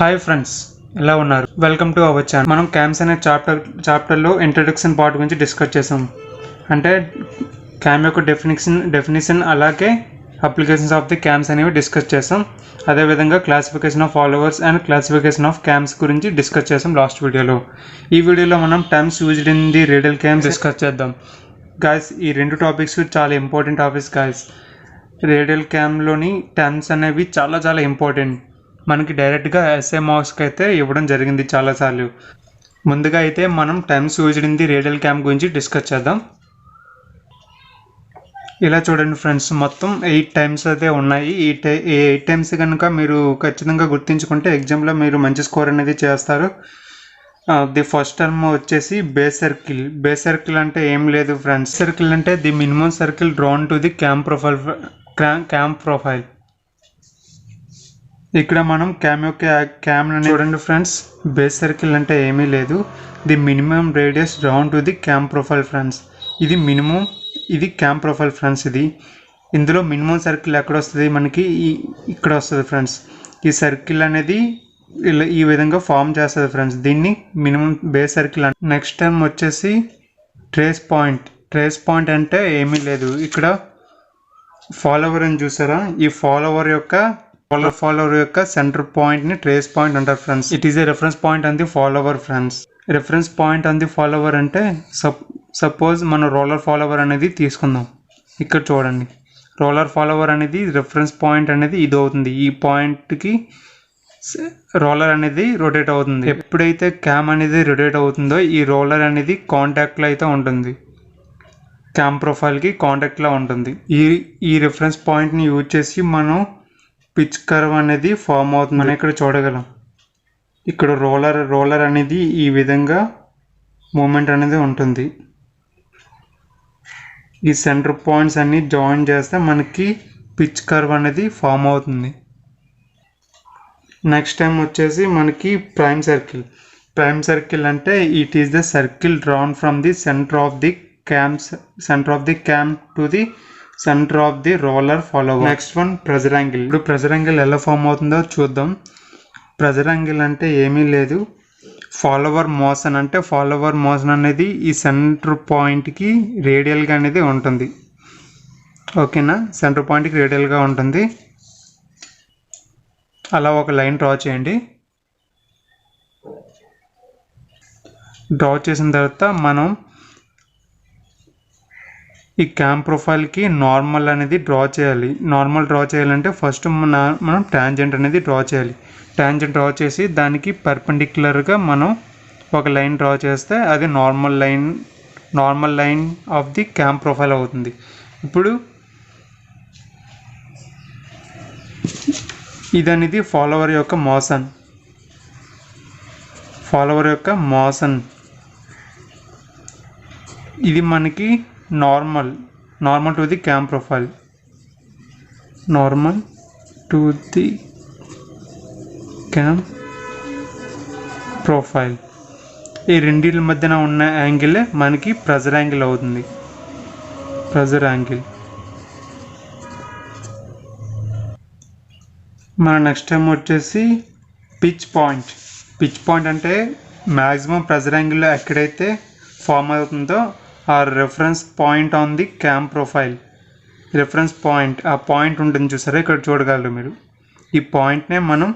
Hi friends, ఎలా ఉన్నారు? Welcome to our channel. మనం క్యామ్స్ అనే చాప్టర్లో ఇంట్రడక్షన్ పార్ట్ గురించి డిస్కస్ చేసాం. అంటే క్యామ్ యొక్క డెఫినేషన్ అలాగే అప్లికేషన్స్ ఆఫ్ ది క్యామ్స్ అనేవి డిస్కస్ చేసాం. అదేవిధంగా classification of followers and classification of cams గురించి డిస్కస్ చేసాం లాస్ట్ వీడియోలో. ఈ వీడియోలో మనం terms used in the radial cams discuss చేద్దాం. గాయస్, ఈ రెండు టాపిక్స్ చాలా ఇంపార్టెంట్ టాపిక్స్ గాయస్. రేడియల్ క్యామ్లోని టర్మ్స్ అనేవి చాలా ఇంపార్టెంట్. మనకి డైరెక్ట్గా ఎస్ఏ మార్క్స్కి అయితే ఇవ్వడం జరిగింది చాలాసార్లు. ముందుగా అయితే మనం terms used in the radial cam గురించి డిస్కస్ చేద్దాం. ఇలా చూడండి ఫ్రెండ్స్, మొత్తం 8 టైమ్స్ అయితే ఉన్నాయి. ఈ 8 టైమ్స్ కనుక మీరు ఖచ్చితంగా గుర్తించుకుంటే ఎగ్జామ్లో మీరు మంచి స్కోర్ అనేది చేస్తారు. ది ఫస్ట్ టర్మ్ వచ్చేసి బేస్ సర్కిల్. బేస్ సర్కిల్ అంటే ఏం లేదు ఫ్రెండ్స్. సర్కిల్ అంటే the minimum circle drawn to the cam profile. ఇక్కడ మనం క్యామ్ చూడండి ఫ్రెండ్స్, బేస్ సర్కిల్ అంటే ఏమీ లేదు. The minimum radius drawn to the cam profile friends. ఇది మినిమం, ఇది క్యామ్ ప్రొఫైల్ ఫ్రెండ్స్. ఇందులో మినిమం సర్కిల్ ఎక్కడ వస్తుంది? మనకి ఇక్కడ వస్తుంది ఫ్రెండ్స్. ఈ సర్కిల్ అనేది ఈ విధంగా ఫామ్ చేస్తుంది ఫ్రెండ్స్. దీన్ని minimum base circle. Next time వచ్చేసి ట్రేస్ పాయింట్. ట్రేస్ పాయింట్ అంటే ఏమీ లేదు. ఇక్కడ ఫాలోవర్ అని చూసారా? ఈ ఫాలోవర్ యొక్క సెంటర్ పాయింట్ ని ట్రేస్ పాయింట్ అంటారు friends. It is a reference point on the follower friends. Reference point on the follower అంటే సపోజ్ మనం రోలర్ ఫాలోవర్ అనేది తీసుకుందాం. ఇక్కడ చూడండి, రోలర్ ఫాలోవర్ అనేది రెఫరెన్స్ పాయింట్ అనేది ఇది అవుతుంది. ఈ పాయింట్కి రోలర్ అనేది రొటేట్ అవుతుంది. ఎప్పుడైతే క్యామ్ అనేది రొటేట్ అవుతుందో ఈ రోలర్ అనేది కాంటాక్ట్లో అయితే ఉంటుంది. క్యామ్ ప్రొఫైల్కి కాంటాక్ట్లో ఉంటుంది. ఈ రెఫరెన్స్ పాయింట్ని యూజ్ చేసి మనం పిచ్ కర్వ్ అనేది ఫామ్ అవుతుంది. మనం ఇక్కడ చూడగలం. ఇక్కడ రోలర్ అనేది ఈ విధంగా మూమెంట్ అనేది ఉంటుంది. ఈ సెంటర్ పాయింట్స్ అన్ని జాయిన్ చేస్తే మనకి పిచ్ కర్వ్ అనేది ఫామ్ అవుతుంది. నెక్స్ట్ టైం వచ్చేసి మనకి ప్రైమ్ సర్కిల్. ప్రైమ్ సర్కిల్ అంటే it is the circle drawn from the centre of the cam to the centre of the roller follower. Next one pressure angle. ఇప్పుడు pressure angle ఎలా form అవుతుందో చూద్దాం. Pressure angle అంటే ఏమీ లేదు. Follower motion అనేది ఈ సెంటర్ పాయింట్కి రేడియల్గా అనేది ఉంటుంది. ఓకేనా? సెంటర్ పాయింట్కి రేడియల్గా ఉంటుంది. అలా ఒక లైన్ డ్రా చేయండి. డ్రా చేసిన తర్వాత మనం ఈ క్యామ్ ప్రొఫైల్కి నార్మల్ అనేది డ్రా చేయాలి. నార్మల్ డ్రా చేయాలంటే ఫస్ట్ మనం ట్యాంజెంట్ అనేది డ్రా చేయాలి. ట్యాంజెంట్ డ్రా చేసి దానికి పర్పెండిక్యులర్గా మనం ఒక లైన్ డ్రా చేస్తే అది normal line of the cam profile అవుతుంది. ఇప్పుడు ఇదనేది ఫాలోవర్ యొక్క మోషన్. ఇది మనకి normal to the cam profile. ఈ రెండిల మధ్యన ఉన్న యాంగిల్ మనకి ప్రెజర్ యాంగిల్ అవుతుంది. Pressure angle. మన నెక్స్ట్ టైం వచ్చేసి పిచ్ పాయింట్ అంటే మ్యాక్సిమం ప్రెజర్ యాంగిల్ ఎక్కడైతే ఫామ్ అవుతుందో ఆ reference point on the cam profile. Reference point, ఆ పాయింట్ ఉంటుంది చూసారా? ఇక్కడ చూడగలరు మీరు. ఈ పాయింట్నే మనం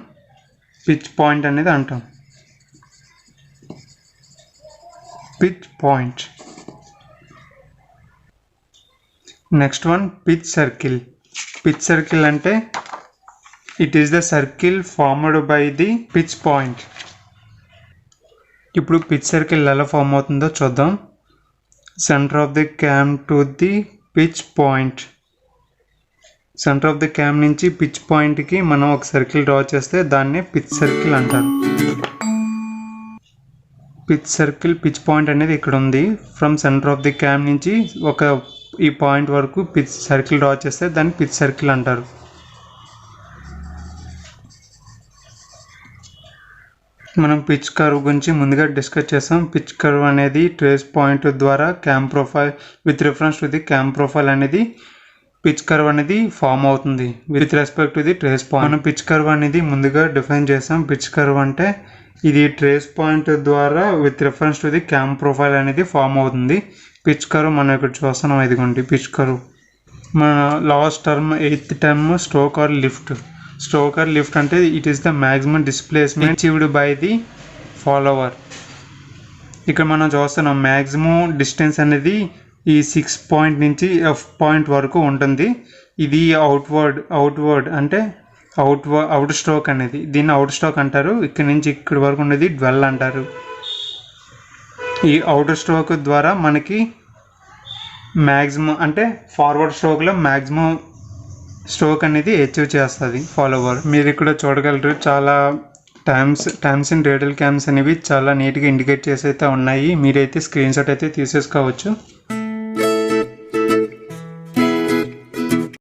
పిచ్ పాయింట్ అనేది అంటాం. Pitch point. Next one pitch circle. Pitch circle అంటే it is the circle formed by the pitch point. ఇప్పుడు పిచ్ సర్కిల్ ఎలా ఫామ్ అవుతుందో చూద్దాం. Centre of the cam to the pitch point. Centre of the cam నుంచి pitch పాయింట్కి మనం ఒక circle draw చేస్తే దాన్ని పిచ్ సర్కిల్ అంటారు. పిచ్ పాయింట్ అనేది ఇక్కడ ఉంది. From centre of the cam నుంచి ఈ పాయింట్ వరకు పిచ్ సర్కిల్ డ్రా చేస్తే దాన్ని పిచ్ సర్కిల్ అంటారు. మనం పిచ్ కర్వ్ గురించి ముందుగా డిస్కస్ చేసాం. పిచ్ కర్వ్ అనేది ట్రేస్ పాయింట్ ద్వారా cam profile with reference to the cam profile అనేది పిచ్ కర్వ్ అనేది ఫామ్ అవుతుంది with respect to the trace point. మనం పిచ్ కర్వ్ అనేది ముందుగా డిఫైన్ చేసాం. పిచ్ కర్వ్ అంటే ఇది ట్రేస్ పాయింట్ ద్వారా with reference to the cam profile అనేది ఫామ్ అవుతుంది. పిచ్ కర్వ్ మనం ఇక్కడ చూస్తున్నాం. ఇదిగోండి పిచ్ కర్వ్. మన last term 8th term stroke or lift. Stroke or lift అంటే it is the maximum displacement achieved by the follower. ఇక్కడ మనం చూస్తున్నాం మ్యాక్సిమం డిస్టెన్స్ అనేది ఈ 6 పాయింట్ నుంచి F పాయింట్ వరకు ఉంటుంది. ఇది అవుట్వర్డ్ అంటే అవుట్ స్ట్రోక్ అనేది, దీన్ని అవుట్ స్ట్రోక్ అంటారు. ఇక్కడ నుంచి ఇక్కడి వరకు ఉండేది డ్వెల్ అంటారు. ఈ అవుట్ స్ట్రోక్ ద్వారా మనకి మ్యాక్సిమం అంటే ఫార్వర్డ్ స్ట్రోక్లో మ్యాక్సిమం స్ట్రోక్ అనేది అచీవ్ చేస్తుంది ఫాలోవర్. మీరు ఇక్కడ చూడగలరు చాలా టైమ్స్ ఇన్ రేడియల్ క్యామ్స్ అనేవి చాలా నీట్గా ఇండికేట్ చేసి అయితే ఉన్నాయి. మీరైతే స్క్రీన్ షాట్ అయితే తీసేసుకోవచ్చు.